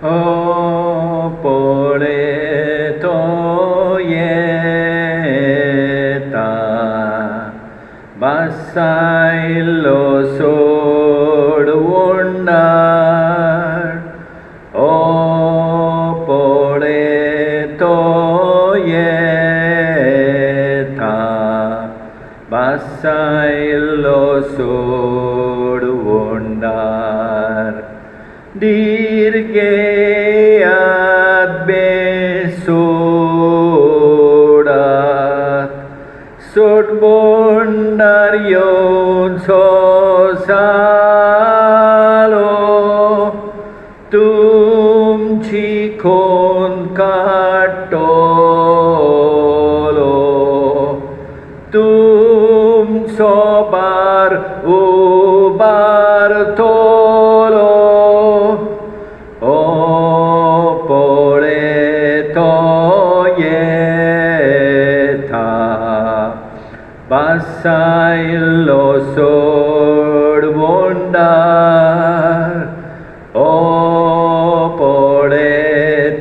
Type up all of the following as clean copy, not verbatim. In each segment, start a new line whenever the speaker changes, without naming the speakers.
Opole toieta, basailo sodundar. Opole toieta, basailo sodundar. Dirgeat besodat sodbondar yon sosalo tum chikon katolo tum sobar ubar tolo. Opole toieta, basailo sodundar. Opole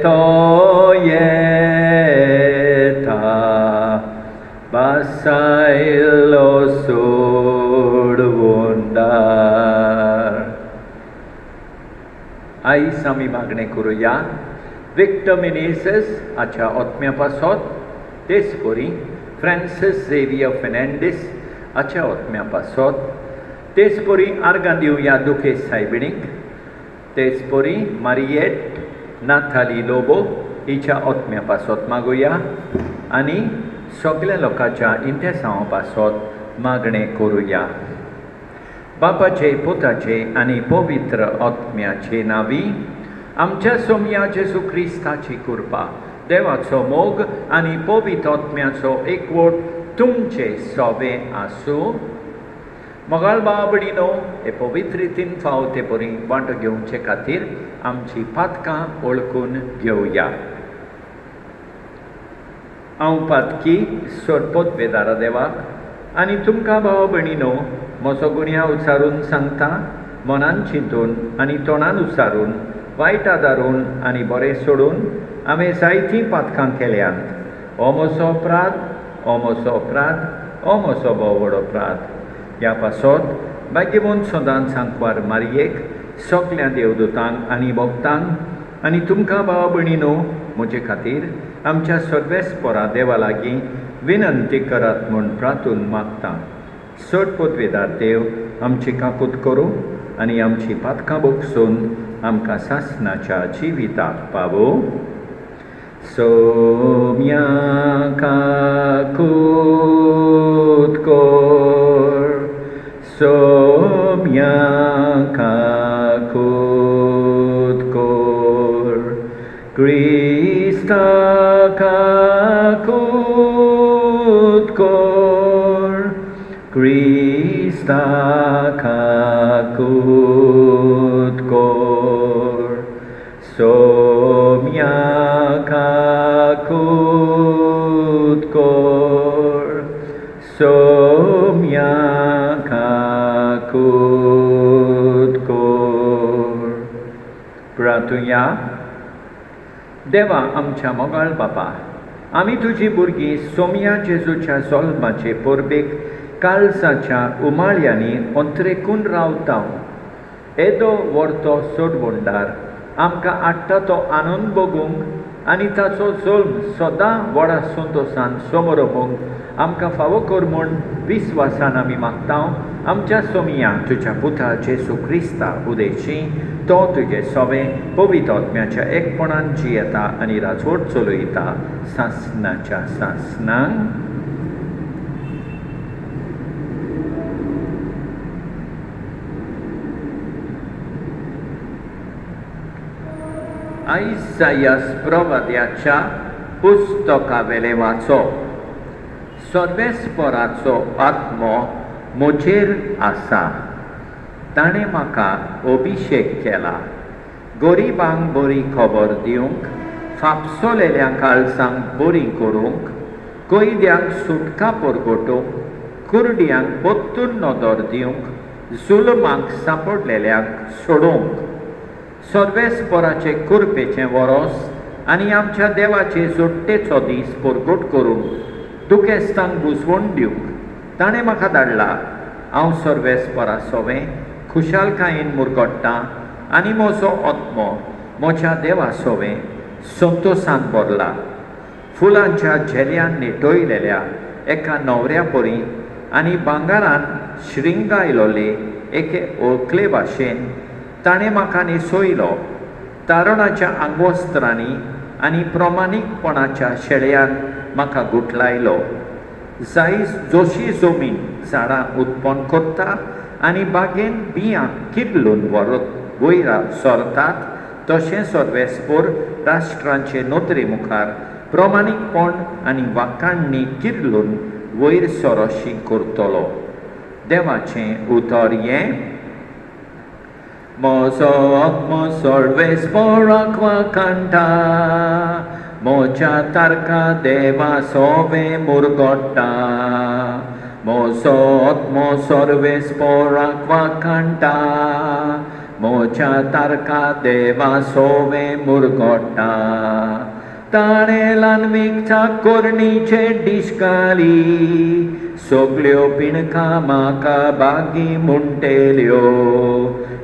toieta, basailo sodundar. Eyes आमी मागणें करुया. Victor मिनेसीस हाच्या ओतम्यापासत, तेच परी Francis Xavier Fernandes हाच्या ओतम्यापासत, तेच परी आर्गां दिवया दुखेस सायबिणीक, तेच परी मारियेट नाथाली लोबो हिच्या ओतम्यापासत मागुया आनी सगल्या लोकांच्या इंटेसांवा पासत मागणें करुया. बापाचे, पुताचे आनी पवित्र आत्म्याचे नावी आमच्या सोम्या जेजू क्रिस्ताची कृपा, देवाचो मोग आनी पवित्र आत्म्याचो एकवट तुमचे सोबे आसूं. मोगाल भाव भयणीनो, हे पवित्र रितीन फावो ते परी वांटो घेवचे खातीर आमची पातकां ओळखून घेवया. हांव पातकी सोडपोत वेदारा देवाक आनी तुमकां भाव भयणीनो म्हजो गुन्या उचारून सांगता, मनान चिंतून आनी तोंडान उचारून, वायट आदारून आनी बरें सोडून हांवें जायतीं पातकां केल्यांत. हो म्हजो अपराध, हो म्हजो अपराध, हो म्हजो बोव व्हड अपराध. ह्या पासत भाग्यवंत सदांच सांकवार मारयेक, सगल्या देवदूतांक आनी भक्तांक आनी तुमकां भाव भयणीनो म्हजे खातीर आमच्या सर्वेस्परा देवा लागीं विनंती करात म्हूण प्रार्थून मागता. सोडपोत वेदार देव आमची काकूत करूं आनी आमची पातकां भोगसून आमकां सासणाच्या जिविताक पावो. सोम्या काकूत कोर, सोम्या काकूत कोर, क्रिस्ता काकूत कोर, क्रिस्ता काकूत कोर, सोम्या काकूत कोर, सोम्या काकूत कोर. प्रार्थुया. देवा आमच्या मोगाळ बापा, आमी तुजी भुरगीं सोम्या जेजूच्या जल्माचे परबेक काळजाच्या उमाळ्यांनी अंतरेकून रावता. येदो व्हरतो सोडवंडार आमकां हाडटा तो आनंद भोगूंक आनी ताचो जल्म सदां व्हडा संतोशान समोरपूंक आमकां फावो कर म्हूण विस्वासान आमी मागता. आमच्या सोमिया तुज्या पुता जेजू क्रिस्ता उदेशी तो तुजे सोबे पवित्र आत्म्याच्या एकपणान जियेता आनी राजवट चलयता सासणाच्या सासणांक. आयसायास प्रवाद्याच्या पुस्तकावेले वाचो. सर्वेस्पराचो आत्मो म्हजेर आसा. ताणें म्हाका अभिशेक केला, गरिबांक बरी खबर दिवंक, फापसोलेल्या काळजांक बरी करूंक, कैद्यांक सुटका परगटूंक, कुर्ड्यांक परतून नदर दिवंक, जुलमांक सांपडलेल्यांक सोडूंक, सर्वेस्पराचे कुरपेचें वरोस आनी आमच्या देवाचे जोडटेचो दीस परगट करून दुखेस्तांक बुजवण दिवंक ताणें म्हाका धाडला. हांव सर्वेस्परा सोवें खुशालकायेन मुरगोडटां आनी म्हजो आत्मो म्हज्या देवा सोवें संतोशान भरला. फुलांच्या झेल्यान नेटोयलेल्या एका न्हवऱ्या परी आनी भांगारान श्रिंगायलोले एके ओळखले भाशेन ताणें म्हाका न्हेसोयलो. तारणाच्या आंगवस्त्रांनी आनी प्रमाणीकपणाच्या शेळ्यान म्हाका गुठलायलो. जशी जमीन झाडां उत्पन्न करता आनी बागेन बियां किर्लून वयर सरतात तशें सर्वेस्पर राष्ट्रांचे नोदरे मुखार प्रमाणीकपण आनी वाखाणणी किर्लून वयर सरोशी करतलो. देवाचें उतर हें: म्हजो आत्मो सर्वेस्पराक वाखाणटा, म्हज्या तारका देवा सोवें मुरगोडटा. म्हजो आत्मो सर्वेस्पराक वाखाणटा, म्हज्या तारका देवा सोवें मुरगोडटा. ताणें ल्हानवीक चाकोरणीचे डिस्काली, सगल्यो पिणकां म्हाका बागी म्हणटेल्यो.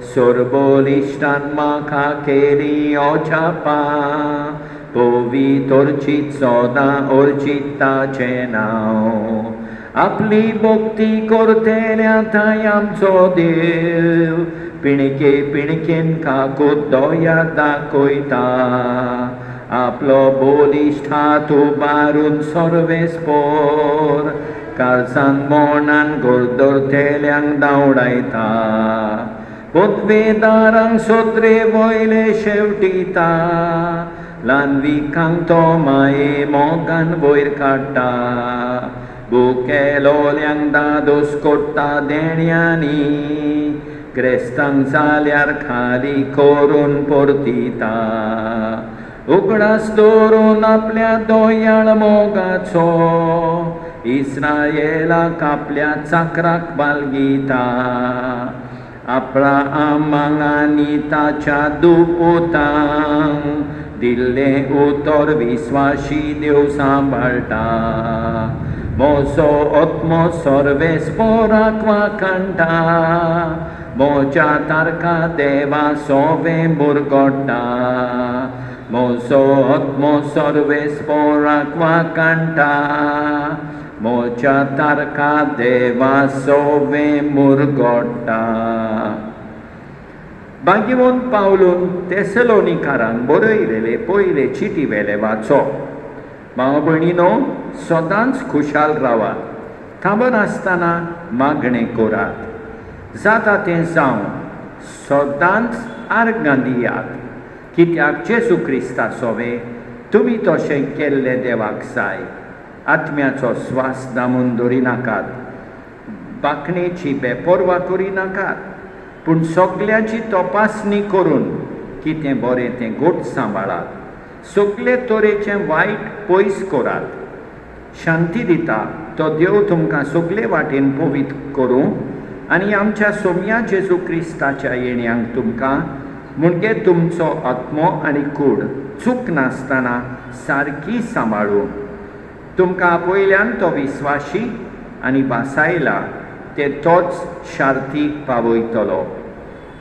सोर्बोलिश्टान म्हाका केली ओछापां, पवित्रचित सदां अर्चिताचें नांव. आपली भक्ती करतेल्या थंय आमचो देव, पिणके पिणकेन काकूत दोया दाखयता. आपलो बोलिश्ट हात उबारून सर्वेस्पर, काळजान मोणान गोरदोरतेल्यांक धांवडायता. पदवेदारांक सोत्रे वयले शेवटिता, ल्हानविकांक तो माये मोगान वयर काडटा. बुकेलोल्यांक दादोस कोडटा देण्यांनी, क्रेस्तांक जाल्यार खाली करून परतिता. उगडास दवरून आपल्या दोयाळ मोगाचो, इस्रायेलाक आपल्या चाकराक बालगिता. अब्राहामाक आनी ताच्या दुपुतांक दिल्लें उतर विस्वाशी देव सांबाळटा. म्हजो आत्मो सर्वेस्पराक वाखाणटा, म्हज्या तारका देवा सोवें मुरगोडटा. म्हजो आत्मो सर्वेस्पराक वाखाणटा, म्हज्या तारका देवा सोवें मुरगोडटा. भाग्यवंत पावलून तेसलोनिकारांक बरयलेले पयले चिटी वेले वाचप. भाव भयणीनो, सदांच खुशाल रावात, थांबन आसतना मागणें करात. जाता तें जावं सदांच आर्गां दियात, कित्याक जेजू क्रिस्ता सोवें तुमी तशें केल्लें देवाक जाय. आत्म्याचो स्वास दामून दवरिनाकात, बाखणेची बेपर्वा करिनाकात, पूण सगल्याची तपासणी करून कितें बरें तें घोट सांबाळात. सगले तरेचें वायट पयस करात. शांती दिता तो देव तुमकां सगले वाटेन पवित्र करूं आनी आमच्या सोम्या जेजू क्रिस्ताच्या येण्याक तुमकां म्हणजे तुमचो आत्मो आनी कूड चूक नासतना सारकी सांबाळूं. तुमकां पयल्यान तो विस्वाशी आनी बासायला ते तोच शार्तीक पावयतलो.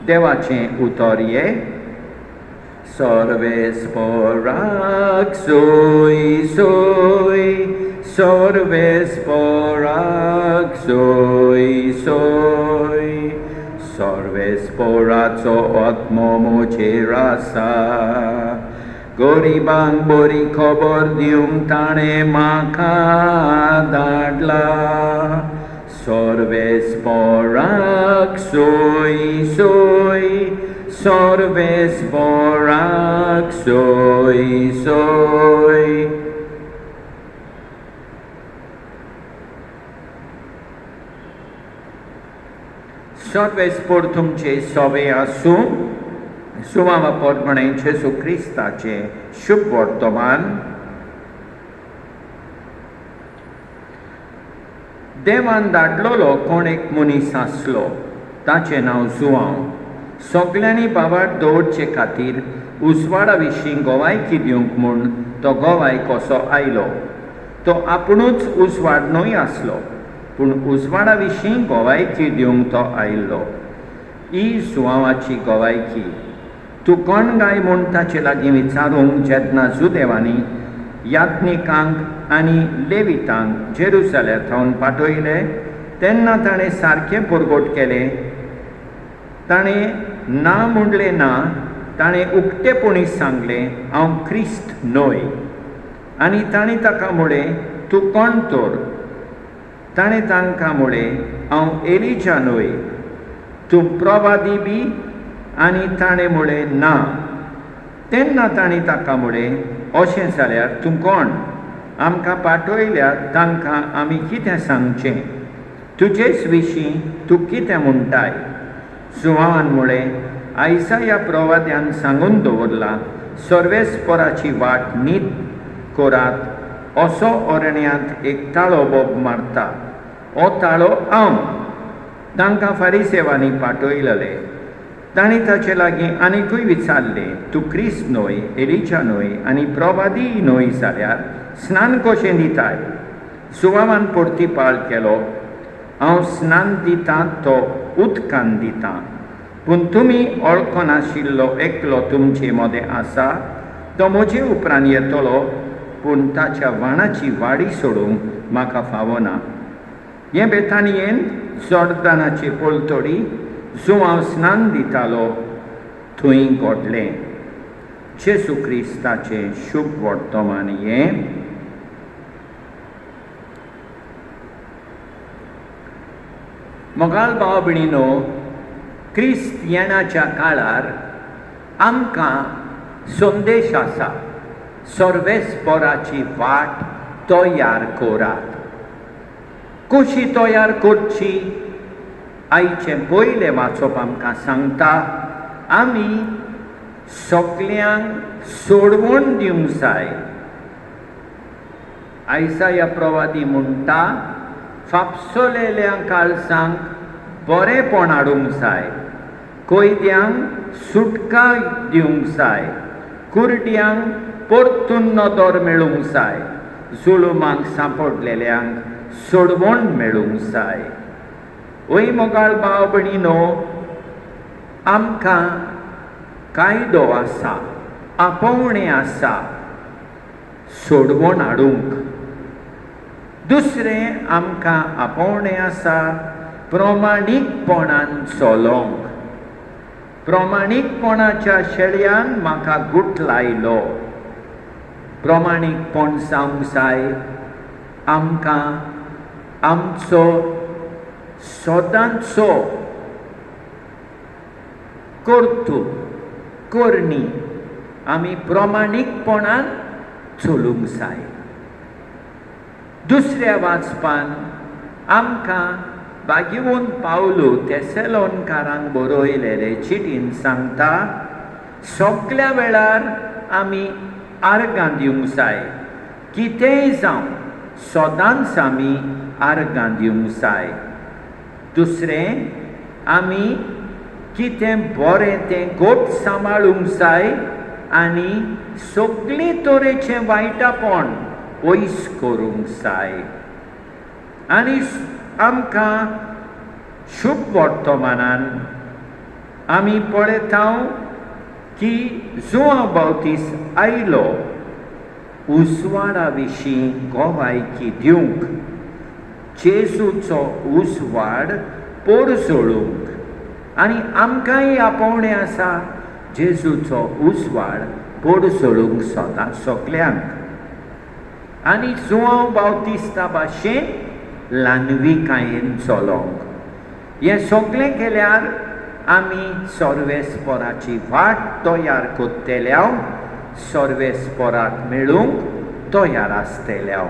देवाचें उतर हें: सर्वेस्पराक सोय सोय, सर्वेस्पराक सोय सोय. सर्वेस्पराचो आत्मो म्हजेर आसा, गरिबांक बरी खबर दिवंक ताणें म्हाका धाडला. सर्वेस्पराक सोय सोय, सर्वेस्पराक सोय सोय. सर्वेस्पर तुमचे सोबे आसूं. सुवाळाप्रमाणे जेजू क्रिस्ताचे शुभ वर्तमान. देवान धाडलोलो कोण एक मनीस आसलो, ताचें नांव जुआंव. सगल्यांनी बाबाट दवरचे खातीर उसवाडा विशीं गोवायकी दिवंक म्हूण तो गोवाय कसो आयलो. तो आपुणूच उसवाड न्हय आसलो, पूण उसवाडा विशीं गोवायकी दिवंक तो आयिल्लो. ही सुवावाची गोवायकी. तूं कोण गाय म्हूण ताचे लागीं विचारूंक जेन्ना जुदेवांनी यात्निकांक आनी लेवितांक जेरुसलेमांत पाठयले तेन्ना ताणें सारकें परगोट केलें. ताणें ना म्हणलें ना, ताणें उक्तेपणी सांगलें हांव क्रिस्त न्हय. आनी ताणें ताका म्हळें तूं कोण तर? ताणें तांकां म्हळें हांव एलिजा न्हय. तूं प्रवादी बी? आनी ताणें म्हळें ना. तेन्ना ताणें ताका म्हळें अशें जाल्यार तूं कोण? आमकां पाठयल्यार तांकां आमी कितें सांगचें? तुजेच विशीं तूं कितें म्हणटाय? सुवावान म्हळें आयसाया प्रवाद्यान सांगून दवरला, सर्वेस्पराची वाट नीट करात, असो अरण्यांत एक ताळो बोब मारता, हो ताळो हांव. तांकां फारिसेवांनी पाठयलेले. ताणें ताचे लागीं आनीकूय विचारलें तूं क्रिस्त न्हय, एलिजा न्हय आनी प्रवादीय न्हय जाल्यार स्नान कशें दिताय? सुवावान परतीपाळ केलो, हांव स्नान दितां तो उदकान दितां, पूण तुमी वळखनाशिल्लो एकलो तुमचे मदें आसा, तो म्हजे उपरांत येतलो, पूण ताच्या वाणाची वाडी सोडूंक म्हाका फावना. हे बेतानियेन जोर्दानाचे पलतडी जो हांव स्नान दितालो थंय घडलें. जेजू क्रिस्ताचें शुभ वर्तमान हें. मोगाल भाव भयणीनो, क्रिस्त येणाच्या काळार आमकां संदेश आसा, सर्वेस्पराची वाट तयार करात. कशी तयार करची? आयचें पयलें वाचप आमकां सांगता आमी सगल्यांक सोडवण दिवंक जाय. आयसाया प्रवादी म्हणटा फापसोलेल्या काळजांक बरेपण हाडूंक जाय, कैद्यांक सुटका दिवंक जाय, कुर्ड्यांक परतून नदर मेळूंक जाय, जुलुमांक सांपडलेल्यांक सोडवण मेळूंक जाय. ओय मोगाळ भाव भयणीनो, आमकां कायदो आसा, आपोवणें आसा सोडवण हाडूंक. दुसरें आमकां आपोवणें आसा प्रमाणीकपणान चलोंक. प्रमाणीकपणाच्या शेळ्यान म्हाका गुट लायलो. प्रमाणीकपण जावंक जाय. आमकां आमचो सदांचो कर्तूब करणी आमी प्रमाणीकपणान चलूंक जाय. दुसऱ्या वाचपान आमकां बागिवून पावलो तेसेलोनकारांक बरयलेले चिठीन सांगता सगल्या वेळार आमी आर्गां दिवंक जाय. कितेंय जावं सदांच आमी आर्गां दिवंक जाय. दुसरें, आमी कितें बरें तें गोट सांबाळूंक जाय आनी सगळे तरेचें वायटापण पयस करूंक जाय. आनी आमकां शुभ वर्तमानान आमी पळयता की जुआंव बावतीस आयलो उसवाडा विशीं गोवायकी दिवंक, जेजूचो उसवाड पोरजोळूंक. आनी आमकांय आपोवणें आसा जेजूचो उसवाड पोरजोळूंक सगल्यांक. आनी जुआंव बावतिस्ता भाशेन ल्हानविकायेन चलोंक. हें सगळें केल्यार आमी सर्वेस्पराची वाट तयार करतल्याव, सर्वेस्पराक मेळूंक तयार आसतल्याव.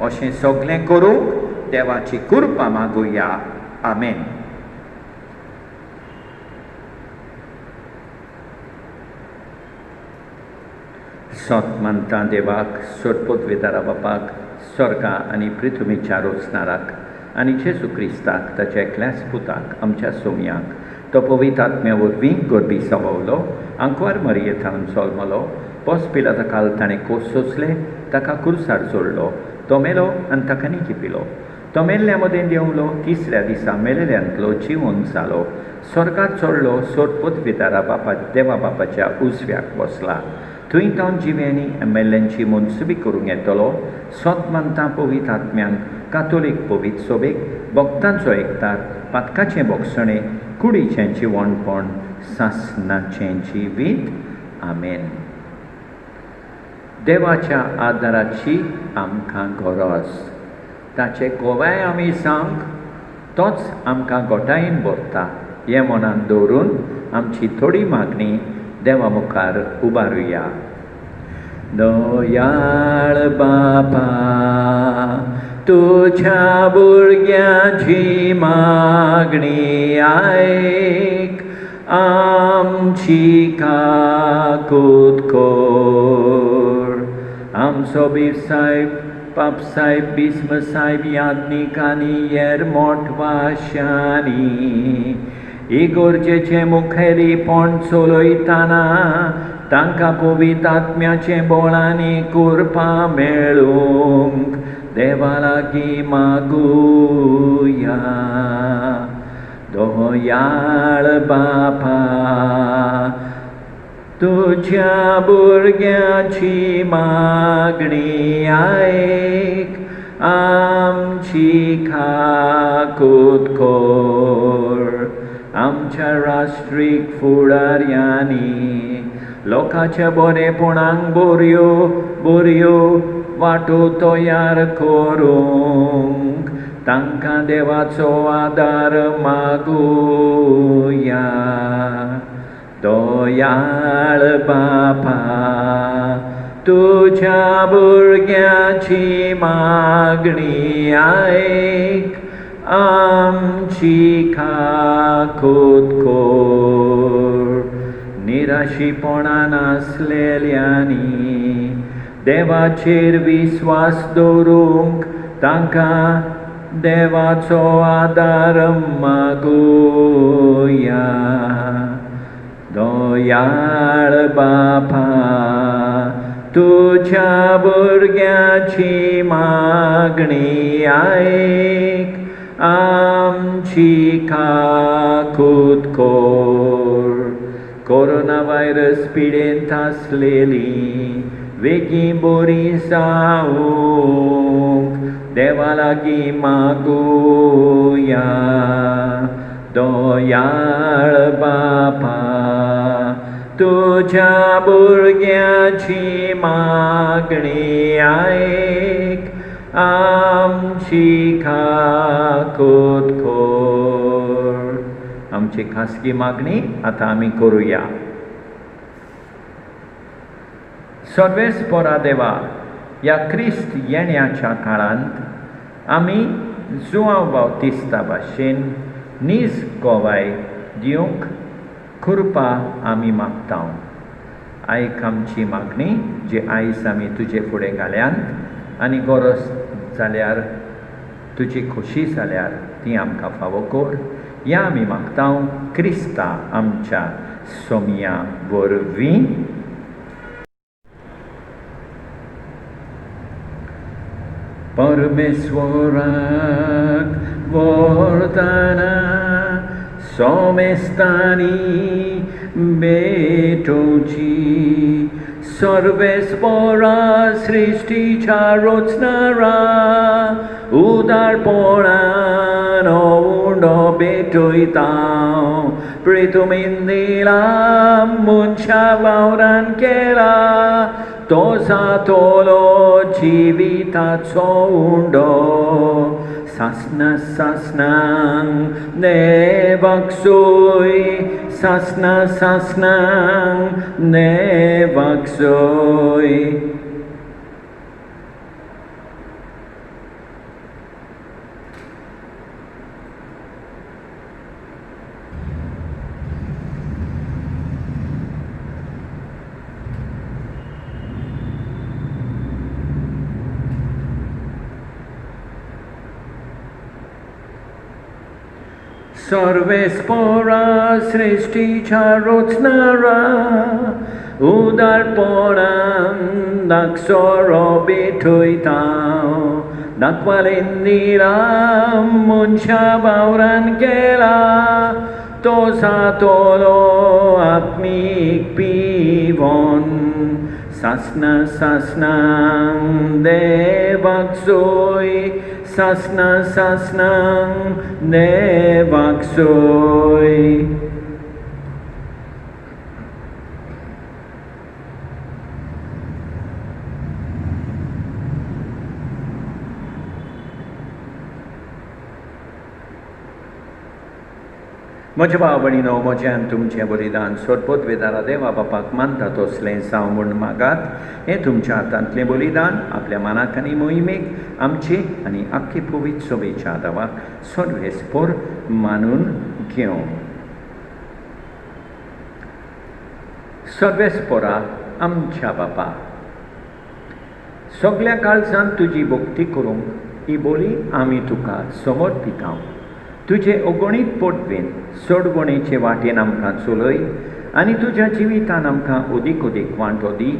अशें सगळें करूंक देवाची कृपा मागुया. आमेन. सोत मानता देवाक, सोडपोतवेदारा बापाक, स्वर्गा आनी पृथ्वीच्या रोचणाराक आनी जेजू क्रिस्ताक ताच्या एकल्याच पुताक आमच्या सोमयाक तो पवित्र आत्म्या वरवीं गोरबी सववलो, आंकवार मरियेंतान सोलमलो, पोस पिलाता काल ताणें कोस सोंसले, ताका कुर्सार जोडलो, तो मेलो आनी ताका न्ही किपिलो. तो मेल्ल्या मदें देंवलो, तिसऱ्या दिसा मेलेल्यांतलो जिवून जालो, स्वर्गाक चडलो, सोडपत विदारा देवा बापाच्या उजव्याक बसला. थंय तो जिवेनी मेल्ल्यांची मनसुबी करूंक येतलो. सोत मानता पवित्र आत्म्यांक, कातोलीक पवित्र सोबेक, भक्तांचो एकतार, पातकाचें बोगसणें, कुडीचें जिवणपण, सासणाचें जिवीत. आमेन. देवाच्या आदाराची आमकां गरज. ताचे गोवाय आमी सांग, तोच आमकां गोठायेन भरता. हें मनान दवरून आमची थोडी मागणी देवा मुखार उबारुया. दयाळ बापा, तुझ्या भुरग्याची मागणी आयक, आमची काकूत कोर. आमचो बीर साहेब, पाप साहेब, बिस्म साहेब, याज्ञिक आनी हेर मोठवाशांनी इगोर्जेचें मुखेलीपण चलयतना तांकां पवित्र आत्म्याचें बळांनी कृपा मेळूंक देवा लागीं मागुया. दयाळ बापा, तुझ्या भुरग्याची मागणी आयक, आमची काकूत कोर. आमच्या राष्ट्रीक फुडाऱ्यांनी लोकांच्या बरेपणांक बऱ्यो वाटो तयार करूंक तांकां देवाचो आदार मागुया. दयाळ बापा, तुझ्या भुरग्याची मागणी आयक, आमची काकूत कोर. निराशीपणान आसलेल्यांनी देवाचेर विस्वास दवरूंक तांकां देवाचो आदार मागुया. दयाळ बापा, तुझ्या भुरग्याची मागणी आयक, आमची काकूत कोर. कोरोना व्हायरस पिडेंत आसलेली वेगीं बरी जावूंक देवा लागीं मागुया. दयाळ बापा, तुझ्या भुरग्याची मागणी आयक, आमची काकूत कोर. आमची खासगी मागणी आतां आमी करुया. सर्वेस्परा देवा, ह्या क्रिस्त येण्याच्या काळांत आमी जुआंव बावतिस्ता भाशेन नीज गोवाय दिवंक कृपा आमी मागतां. आयक आमची मागणी जी आयज आमी तुजे फुडें घाल्यांत आनी गरज जाल्यार तुजी खोशी जाल्यार ती आमकां फावो कर. ह्या आमी मागतां क्रिस्ता आमच्या सोम्या वरवीं. परमेश्वराक वरदाना सोमेस्तानी बेटोची. सर्वेस्परा सृष्टीच्या रचणारा उदारपणान उंडो बेटयता. प्रेतुमीन दिला मनशा वावरान केला, तो जातलो जिविताचो उंडो. सासनांक देवाक सोय, सासनांक देवाक सोय. सर्वेस्परा सृष्टीच्या रचणारा उदारपणान दाक्षरो बेठयतां दाखवालेंदिरा मनशा बावरान केला तो सातोलो आत्मीक पिवोन सासना सासनां देवाक सोय सासना सासनां देवाक सोय. म्हज्या भाव भयणीनो, म्हज्यान तुमचें बलिदान सोडपोत वेदारा देवा बापाक मानता तसलें जावं म्हूण मागात. हें तुमच्या हातांतलें बलिदान आपल्या मनाक आनी मोहिमेक आमची आनी आख्खी पवित्र सभेच्या आदाराक सर्वेस्पर मानून घेवं. सर्वेस्परा आमच्या बापा, सगळ्या काळजांत तुजी भक्ती करूंक ही बोली आमी तुका समर्पितां. तुजे अगणीत पडवेन सोडवणेचे वाटेन आमकां चलय आनी तुज्या जिवितान आमकां अदीक अदीक वांटो दी.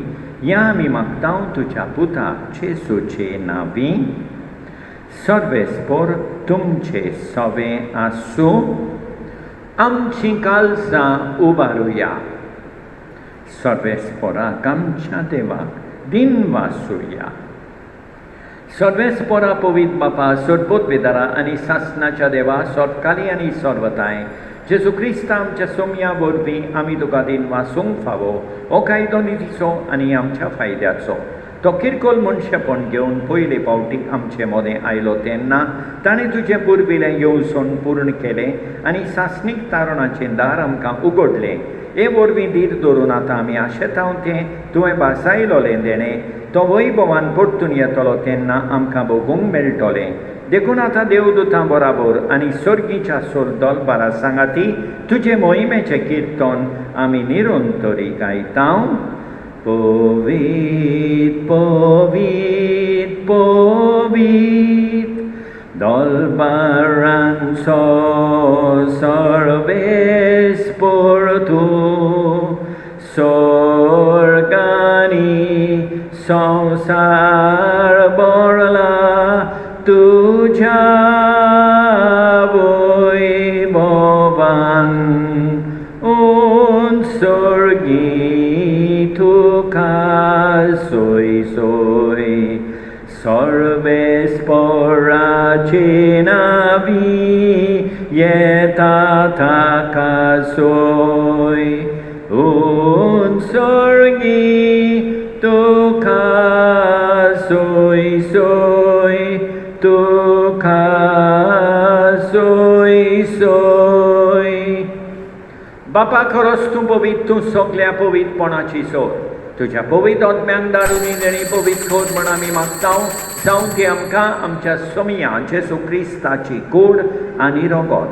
ह्या आमी मागतां तुज्या पुता जेसूचे नांवी. सर्वेस्पर तुमचे सवें आसूं. आमची काळजां उबारुया. सर्वेस्पराक आमच्या देवाक दिनवासुया. सर्वेस्परा पवित्र बापा, सोडपोत वेदारा आनी सासनाच्या देवा, सोदकाली आनी सर्वताय जेजू क्रिस्त आमच्या सोम्या वरवीं आमी तुका दिनवासूंक फावो हो कायदो नितीचो आनी आमच्या फायद्याचो. तो किरकोल मनशापण घेवन पयले फावटीक आमचे मदें आयलो तेन्ना ताणें तुजें पुर्विलें येवजण पूर्ण केलें आनी सासणीक तारणाचें दार आमकां उगडलें. हे वरवीं दीर धरून आतां आमी आशेतांव तें तुवें बासायलोलें देणें तो वैभवान परतून येतलो तेन्ना आमकां भोगूंक मेळटलें. देखून आतां देवदूतां बराबर आनी सर्गीच्या सोर बारा सांगाती तुजे मोहिमेचें किर्तन आमी निरंतरी गायतां. पवित्र पवित्र पवित्र दलबारांचो सर्वेस्पर तूं स्वर्गानी संसार भरला तुझ्या वैभवान. सर्गी तुका सोय सोय सर्वेस्पराचे नांवी येता ताका सोय. सर्गी तुका सोय सोय तुका सोय सोय. बापा, खरोच तूं पवित्र, तूं सगळ्या पवित्रपणाची सोय. तुज्या पवित्र आत्म्यान दारुनी देणी पवित्र खोद म्हण आमी मागतां जावं ती आमकां आमच्या सोमिया जेजू क्रिस्ताची कूड आनी रगत.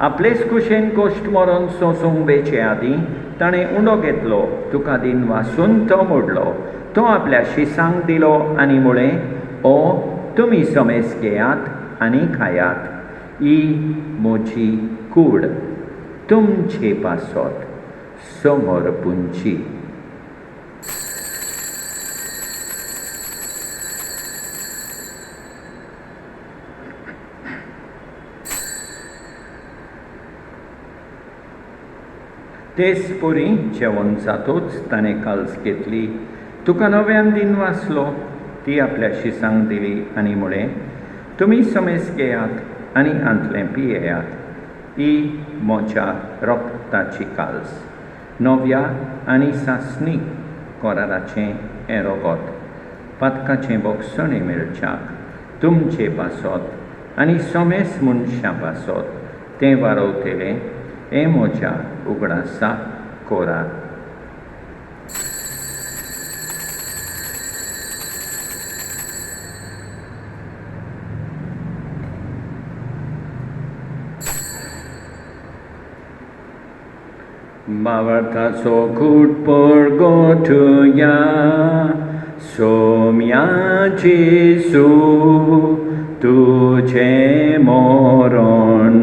आपलेच कुशेन कोश्ट मरण सोंसूंक बेचे आदीं ताणें उंडो घेतलो, तुका दिनवासून तो मोडलो. तो आपल्या शिसांक दिलो आनी म्हळें, ओ तुमी समेस घेयात आनी खायात. ही म्हजी कूड तुमचे पासत समर्पूंची. तेच पोरी जेवण जातूच ताणें काल्स घेतली, तुका नव्यान दिन वाचलो. ती आपल्या शिसांक दिली आनी म्हळें, तुमी समेस घेयात आनी आंतलें पियेयात. ही म्हज्या रक्ताची काल्स, नव्या आनी सासणीक कराराचें हें रगत, पातकाचें भोगसणे मेळच्याक तुमचे पासत आनी समेस मनशां पासत तें वारवतलें. हें म्हज्या उगडासा कोरार. बावर्थाचो घुटपर गोठुया, सोम्या जेजू तुझें मरण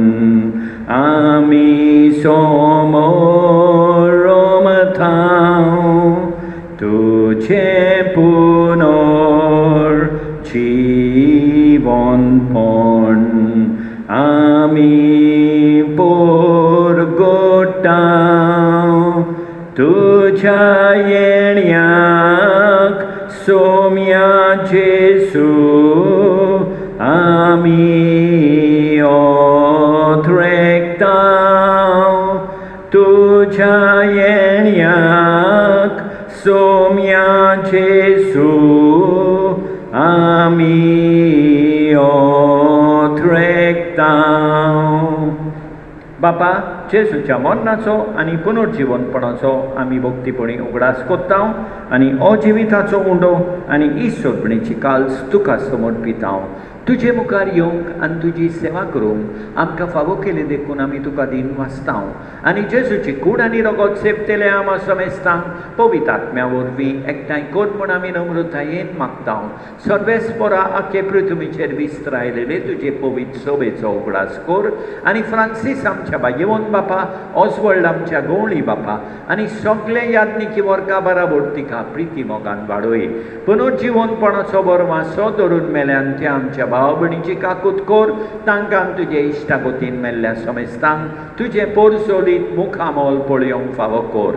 तुझ्या येण्याक सोम्या जेसू आमी ओथरेकताव. तुझ्या येण्याक सोम्या जेसू आमी ओथरेकताव. बापा, जेसूच्या मरणाचो आनी पुनर्जीवनपणाचो आमी भक्तीपणी उगडास कोत्ता आनी अजिविताचो उंडो आनी ईश्वरपणीची काल्स तुका समर्पिता. तुजे मुखार येवंक आनी तुजी सेवा करूंक आमकां फावो केले देखून आमी तुका दिन वाचता आनी जेसूची कूड आनी रगत सेपतेले आमा समेस्तांक पवित्र आत्म्या वरवीं एकठांय कर म्हूण आमी नम्रतायेन मागता. सर्वेस्परा आख्खे पृथ्वीचेर विस्तारलेले तुजे पवित्र सभेचो उगडास कर आनी फ्रांसीस आमच्या भाग्यवंत बापा, ऑस्वल्ड आमच्या गवळी बापा आनी सगळे याज्ञिकी वर्गा बराबर तिका प्रिती मोगान वाडोय. पुनर्जीवनपणाचो बरो वासो धरून मेल्यान त्या आमच्या भाव भयणीची काकूत कर. तांकां तुजे इश्टागतीन मेल्ल्या समेस्तांक तुजे पोरसोलीत मुखामोल पळयोवंक फावो कर.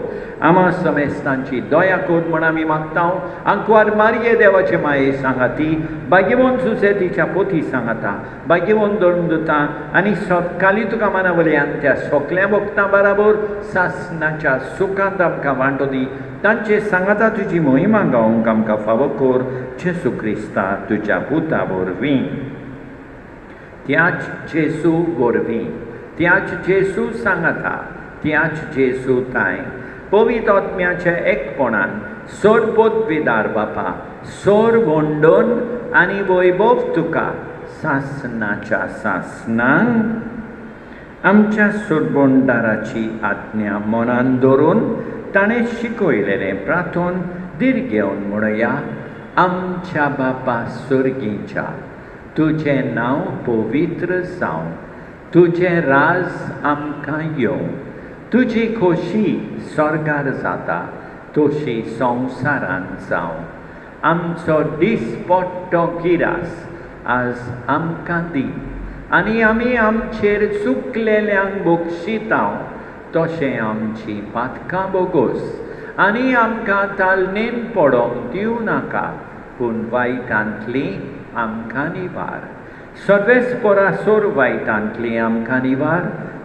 आमा समेस्तांची दया कर म्हण आमी मागता. आंकवार मारये देवाचे माये सांगाती, भाग्यवंत सुसेतीच्या पोथी सांगाता, भाग्यवंत धर्मदूतां आनी सतकाली तुका मानावल्यान त्या सगल्या भक्तां बराबर सासणाच्या सुखांत आमकां वांटो दी. तांचे सांगाता तुजी मोहिमा गावंक आमकां फावो कर. जेसू क्रिस्ता तुज्या पुता वरवीं. त्याच जेसू वरवीं, त्याच जेसू सांगाता, त्याच जेसू ताय पवित्र आत्म्याच्या एकपणान सोर पदवीदार बापा, सोर वंडोन आनी वैभव तुका सासणाच्या सासणांक आमच्या सोडबोंडाराची आज्ञा मनान दवरून ताणें शिकयलेलें प्रार्थोन दीर घेवन म्हणया. आमच्या बापा स्वर्गीच्या, तुजें नांव पवित्र जावं, तुजें राज आमकां येवं, तुजी खोशी स्वर्गार जाता तशी संवसारांत जावं. आमचो दिसपट्टो गिरास आज आमकां दी आनी आमी आमचेर चुकलेल्यांक बक्षिता तशें आमची पातकां बोगोस आनी आमकां तालनेन पडोवंक दिवं नाका, पूण वायटांतली आमकां निवार. सर्वेस्परासोर वायटांतली आमकां निवार.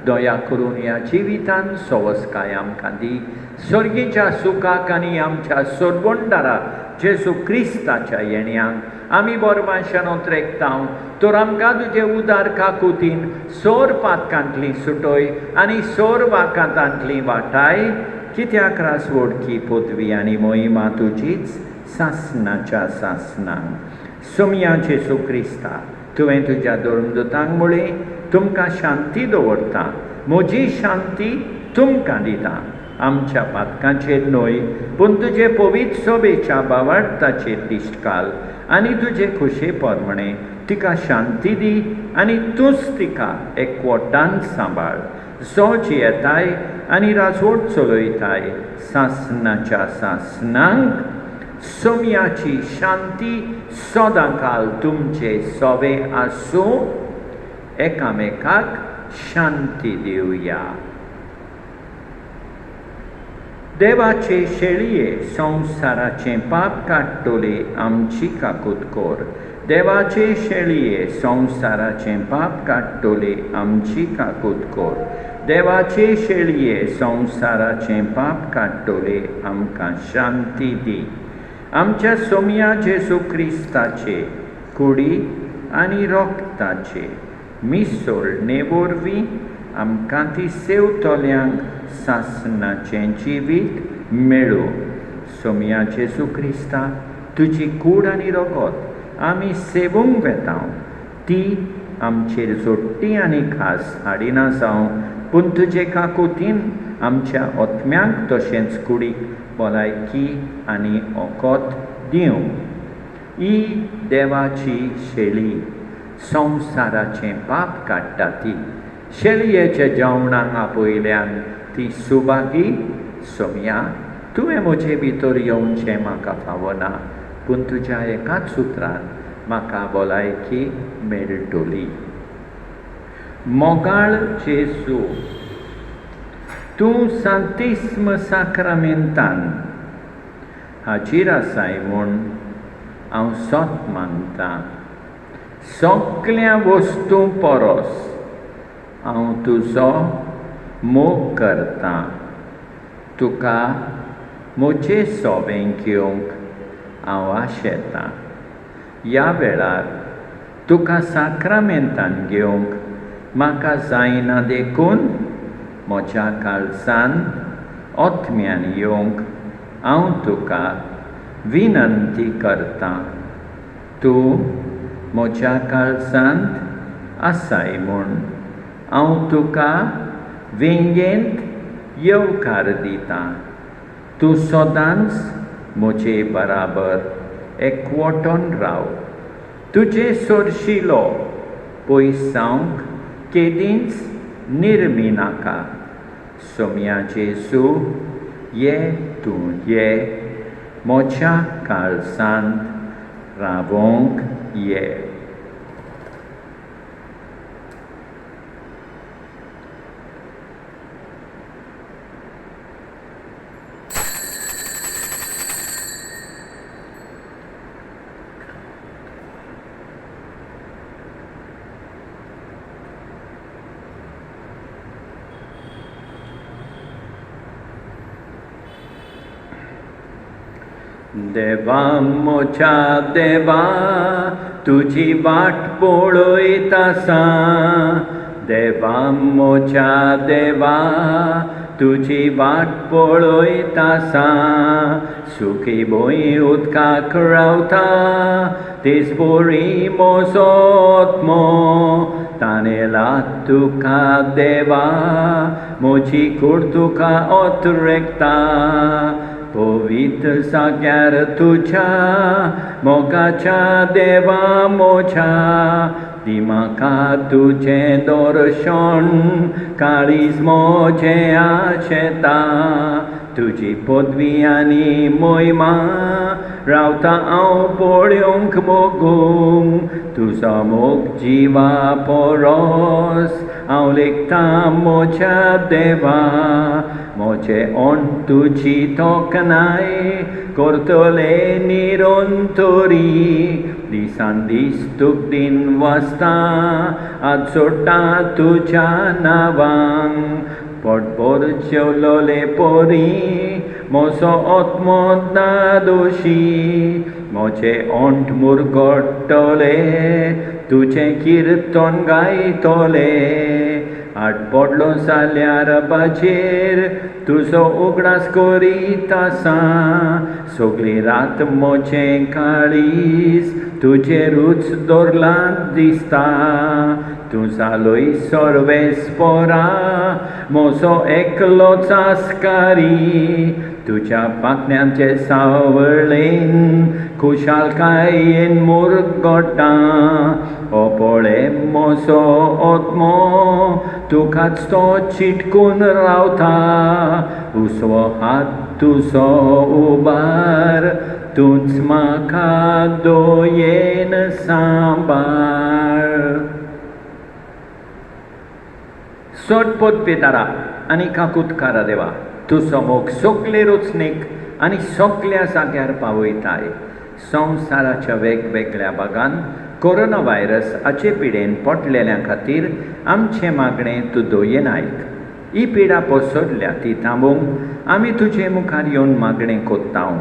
दया करून ह्या जिवितान सवस्काय आमकां दी. स्वर्गीच्या सुखाक आनी आमच्या सोडबोंडारा जेसू क्रिस्ताच्या येण्याक आमी बोरमाशान ओतरेकता. तर आमकां तुजे उदार काकुतीन सोर पातकांतली सुटोय आनी सोर वाकांतांतली वाटाय. कित्याक रासवडकी पदवी आनी मोहिमा तुजीच सासणाच्या सासणांक. सोम्या जेसू क्रिस्ता, तुवें तुज्या धर्मदूतांक म्हळें तुमकां शांती दवरता, म्हजी शांती तुमकां दिता. आमच्या पातकांचेर न्हय पूण तुजे पवित्र सभेच्या भावार्थाचेर दिश्ट घाल आनी तुजे खुशे परमणे तिका शांती दी आनी तूंच तिका एकवटान सांबाळ. जो जियेताय आनी राजवट चलयताय सासणाच्या सासणांक सोम्याची शांती सदांकाल तुमचे सोबे आसूं. एकामेकाक शांती दिवया. देवाचे शेळये संवसाराचें पाप काडटोले आमची काकूत कर. देवाचे शेळये संवसाराचें पाप काडटोले आमची काकूत कर. देवाचे शेळये संवसाराचें पाप काडटोले आमकां शांती दी. आमच्या सोम्या जेसू क्रिस्ताचे कुडी आनी रोगताचे मिसळणे वरवीं आमकां ती सेवतोल्यांक सासणाचें जिवीत मेळूं. सोम्या जेसू क्रिस्ता, तुजी कूड आनी रगत आमी सेवूंक वेता. ती आमचेर जोडटी आनी खास हाडिना जावं, पूण तुजे काकुतीन आमच्या ओतम्यांक तशेंच कुडीक भलायकी आनी ओकोत दिवं. ही देवाची शेळी संवसाराचें पाप काडटा ती. शेळयेच्या जेवणाक आपयल्यान ती सुभागी. सोम्या, तुवें म्हजे भितर येवचें म्हाका फावना, पूण तुज्या एकाच सुत्रान म्हाका भलायकी मेळटली. मोगाळ जेसू, तूं सांतिस्म साक्रामेंतान हाजीर आसाय म्हूण हांव सोत मानतां. सगळ्या वस्तू परस हांव तुजो मोग करतां. तुका म्हजें सोबें घेवंक हांव आशेतां. ह्या वेळार तुका साक्रामेंतान घेवंक म्हाका जायना देखून म्हज्या काळजान ओतम्यान येवंक हांव तुका विनंती करतां. तूं म्हज्या काळजांत आसाय म्हूण हांव तुका वेंगेंत येवकार दितां. तूं सदांच म्हजे बराबर एकवटून राव. तुजे सोरशिलो पयस जावंक केदींच निर्मी नाका. सोम्या जेजू, ये तूं ये म्हज्या काळजांत रावोंक ये. देवा म्हज्या देवा, तुजी वाट पळयता सां. देवा म्हज्या देवा, तुजी वाट पळयता सां. सुखी भूंय उदकाक रावता, दिसभरी म्हजो आत्मो ताणेलां तुका देवा. म्हजी कूड तुका ओतरेकता. पवित्र जाग्यार तुज्या मोगाच्या देवा म्हज्या, दी म्हाका तुजें दर्शन काळीज म्हजें आशेता. तुजी पदवी आनी महिमा रावता हांव पळोवंक मोगूंक. तुजो मोग जिवा परस हांव लेखतां म्हज्या देवा. म्हजें ओंठ तुजी तोखणाय करतले निरंतरी. दिसान दीस तुक दिन वाचतां, आज सोडटां तुज्या नांवांक. पोटभर जेवलोले परी म्हजो आत्मो ना दोशी. म्हजें ओंठ मुरगोडटले, तुजें किर्तन गायतले. आट पडलो जाल्यार बाजेर तुजो उगडास करीत आसां. सगळी रात म्हजें काळीज तुजेरूच दवरलां दिसता. तूं जालोय सर्वेस्परा म्हजो एकलोच आस्कारी. तुज्या पाखण्यांचे सावळेन खुशालकायेन मुरगोडटा. हो पळय म्हजो आत्मो तुकाच तो चिटकून रावता. उसवो हात तुजो उबार, तूंच म्हाका दोयेन सांबाळ. सोडपोत पेतारा आनी काकुतकारा देवा, तुजो मोग सगळे रचणेक आनी सगळ्या जाग्यार पावयताय. संवसाराच्या वेगवेगळ्या भागांत कोरोना व्हायरस हाचे पिडेन पडलेल्या खातीर आमचें मागणें तूं दोयेन आयक. ही पिडा पसरल्या ती थांबोवंक आमी तुजे मुखार येवन मागणें कोत्तांव.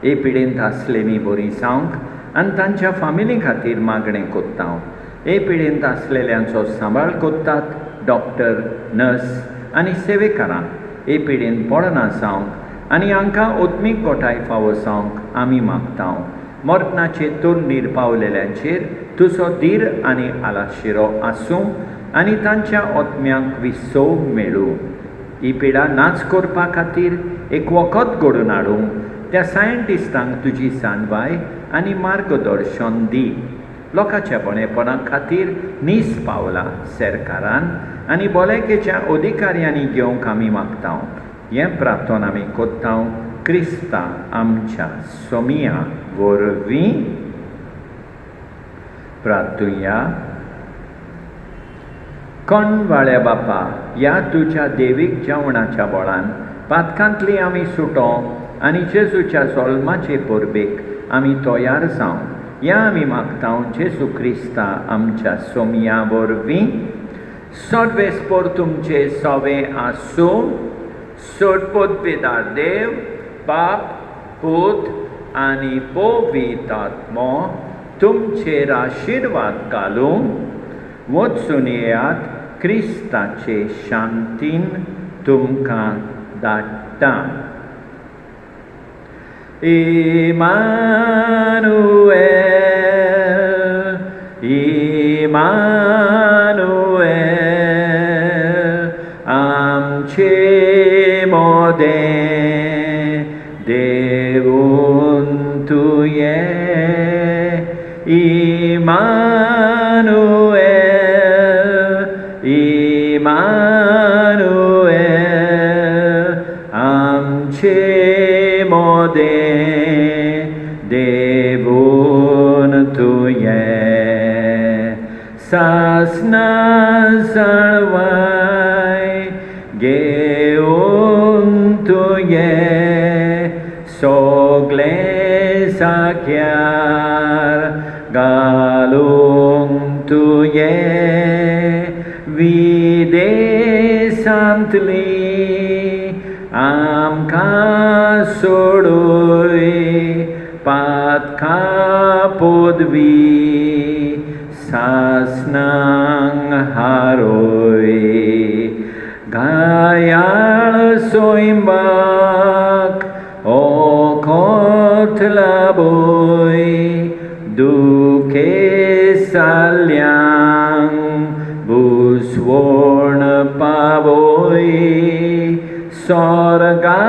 हे पिडेंत आसलेलीं बरीं जावंक आनी तांच्या फामिली खातीर मागणें कोत्तांव. हे पिडेंत आसलेल्यांचो सांबाळ कोत्तात डॉक्टर, नर्स आनी सेवेकारां. हे पिडेंत पडना जावंक आनी हांकां ओत्मीक गोठाय फावो जावंक आमी मागतांव. मरणाचे तोंडीर पावलेल्यांचेर तुजो धीर आनी आलाशिरो आसूं आनी तांच्या ओत्म्यांक विसव मेळूं. ही पिडा नाच करपा खातीर एक वखद घडोवन हाडूंक त्या सायंटिस्टांक तुजी जाणवाय आनी मार्गदर्शन दी. लोकांच्या बरेपणा खातीर नीस पावलां सरकारान आनी भलायकेच्या अधिकाऱ्यांनी घेवंक आमी मागतांव. हें प्रार्थना आमी कोत्तांव क्रिस्ता आमच्या सोमिया वरवीं. प्रार्थुया. कोणवाळ्या बापा, ह्या तुज्या देवीक जेवणाच्या बोळान पातकांतली आमी सुटो आनी जेजूच्या जल्माचे परबेक आमी तयार जावं, ह्या आमी मागतां जेजू क्रिस्ता आमच्या सोमया वरवीं. सदवेस्पोर तुमचे सवे आसूं. सोडपोदवेदार देव, बाप, पूत आनी पवित्र आत्मो तुमचेर आशिर्वाद घालूं. वचून येयात, क्रिस्ताचे शांतीन तुमकां धाडटा. इमानुएल, इमानुएल, आमचे मोदें देवून तुये. इमानुएल, इमानुएल, आमचे मोदें देवून तुये. सासना जळवाय घेवन तुये सोगले जाग्यार घालूंक तुये. विदेशांतली आमकां सोडूय पातकां पदवी सासनांक हारोय. घायाळ सोयंबाक ओखोत लाबोय दुखे साल्यांक बुसवण पावोय. स्वर्गा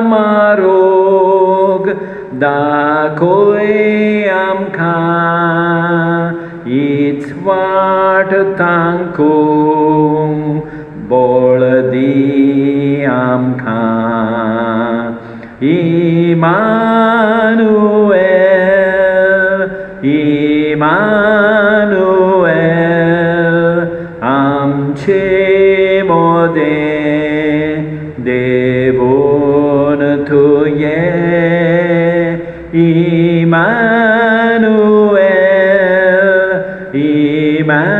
मारोग दाखोय आमकां हीच वाट तांकूंक बोळ दी आमकां. इमानुएल, इमानुएल, आमचे मोदें देवून तुये. इमानुएल, इमानुएल,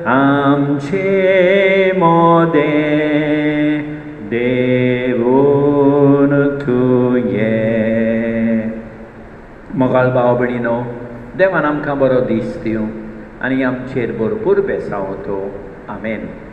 आमचे मोदें देवून तुये. मोगाळ भाव भयणीनो, देवान आमकां बरो दीस दिवं आनी आमचेर भरपूर बेसावतो. आमेन.